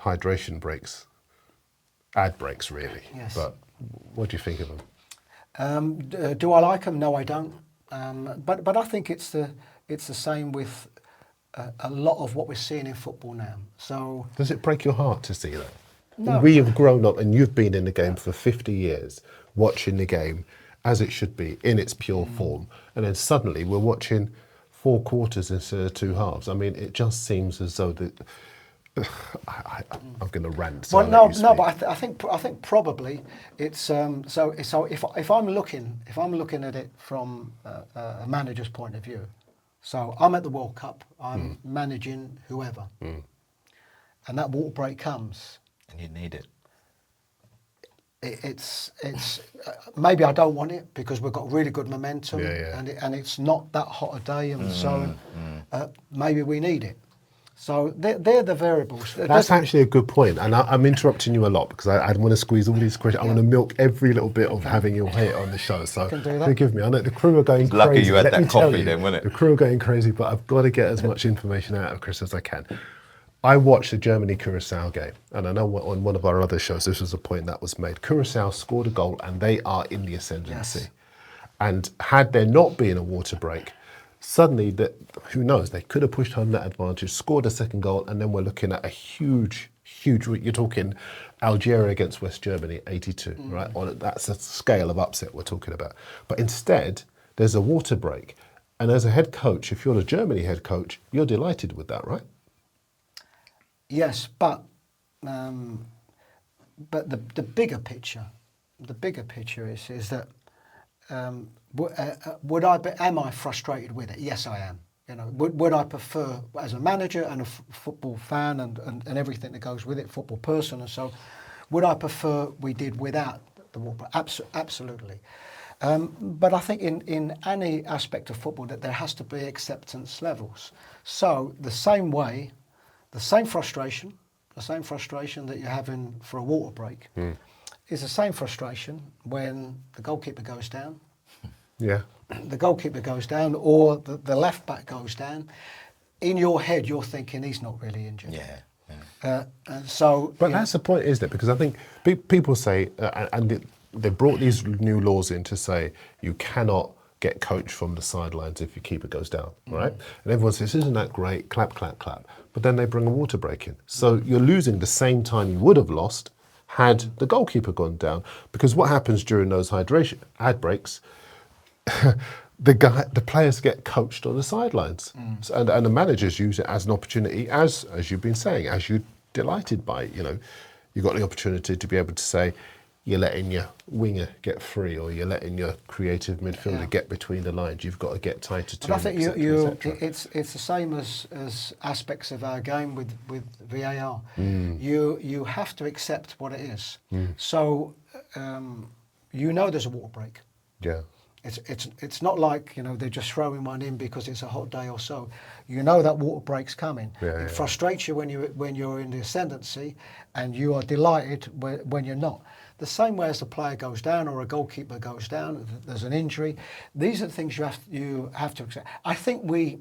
hydration breaks, ad breaks really. Yes. But what do you think of them? Do I like them? No, I don't. But I think it's the same with a lot of what we're seeing in football now. So Does it break your heart to see that? No. We have grown up, and you've been in the game for 50 years, watching the game as it should be, in its pure form. And then suddenly we're watching 4 quarters instead of 2 halves. I mean, it just seems as though that... I'm going to rant. So well, no, but I think probably it's so if I'm looking at it from a manager's point of view, so I'm at the World Cup, I'm managing whoever, and that water break comes, And you need it. It's maybe I don't want it because we've got really good momentum, Yeah. and it's not that hot a day, and so maybe we need it. So they're the variables. That's actually a good point, and I'm interrupting you a lot because I want to squeeze all these questions. I want to milk every little bit of having your hate on the show. So Can do that. forgive me. I know the crew are going crazy. Lucky you had Let me that tell coffee you, then, wasn't it? The crew are going crazy, but I've got to get as much information out of Chris as I can. I watched the Germany-Curacao game, and I know on one of our other shows this was a point that was made. Curacao scored a goal, and they are in the ascendancy. Yes. And had there not been a water break, suddenly, who knows, they could have pushed home that advantage, scored a second goal, and then we're looking at a huge, you're talking Algeria against West Germany, 82, right? That's a scale of upset we're talking about. But instead, there's a water break. And as a head coach, if you're the Germany head coach, you're delighted with that, right? Yes, but the bigger picture is that am I frustrated with it? Yes, I am. You know, would I prefer, as a manager and a football fan and everything that goes with it, football person, and so, would I prefer we did without the water? Absolutely. But I think in any aspect of football that there has to be acceptance levels. So the same frustration that you're having for a water break is the same frustration when the goalkeeper goes down. Yeah. The goalkeeper goes down or the left back goes down. In your head, you're thinking he's not really injured. Yeah. And so, But that's the point, isn't it? Because I think people say, they brought these new laws in to say you cannot get coached from the sidelines if your keeper goes down, right? And everyone says, isn't that great? Clap, clap, clap. But then they bring a water break in. So you're losing the same time you would have lost had the goalkeeper gone down. Because what happens during those ad breaks, the players get coached on the sidelines. And the managers use it as an opportunity, as you've been saying, as you're delighted by, you know, you got the opportunity to be able to say, you're letting your winger get free, or you're letting your creative midfielder get between the lines. You've got to get tighter to but I him, think et cetera. it's the same as aspects of our game with VAR. You have to accept what it is. So you know there's a water break. Yeah. It's not like, you know, they're just throwing one in because it's a hot day or so. You know that water break's coming. It frustrates you when you're in the ascendancy, and you are delighted when you're not. The same way as a player goes down or a goalkeeper goes down, there's an injury. These are the things you have to accept. I think we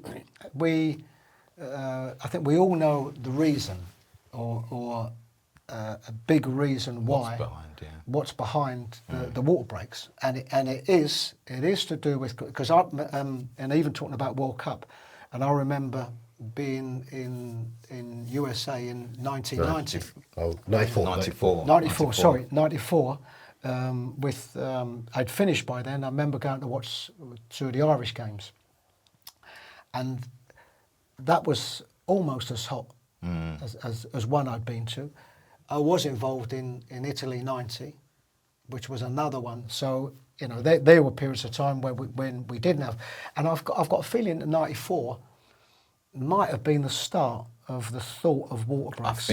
all know the reason, or a big reason why. What's behind the water breaks, and it is to do with, because and even talking about World Cup, and I remember being in USA in 1990. Oh, 94. 94. With I'd finished by then. I remember going to watch 2 of the Irish games, and that was almost as hot as one I'd been to. I was involved in Italy 90, which was another one. So, you know, there were periods of time when we didn't have, and I've got a feeling that 94 might have been the start of the thought of water breaks.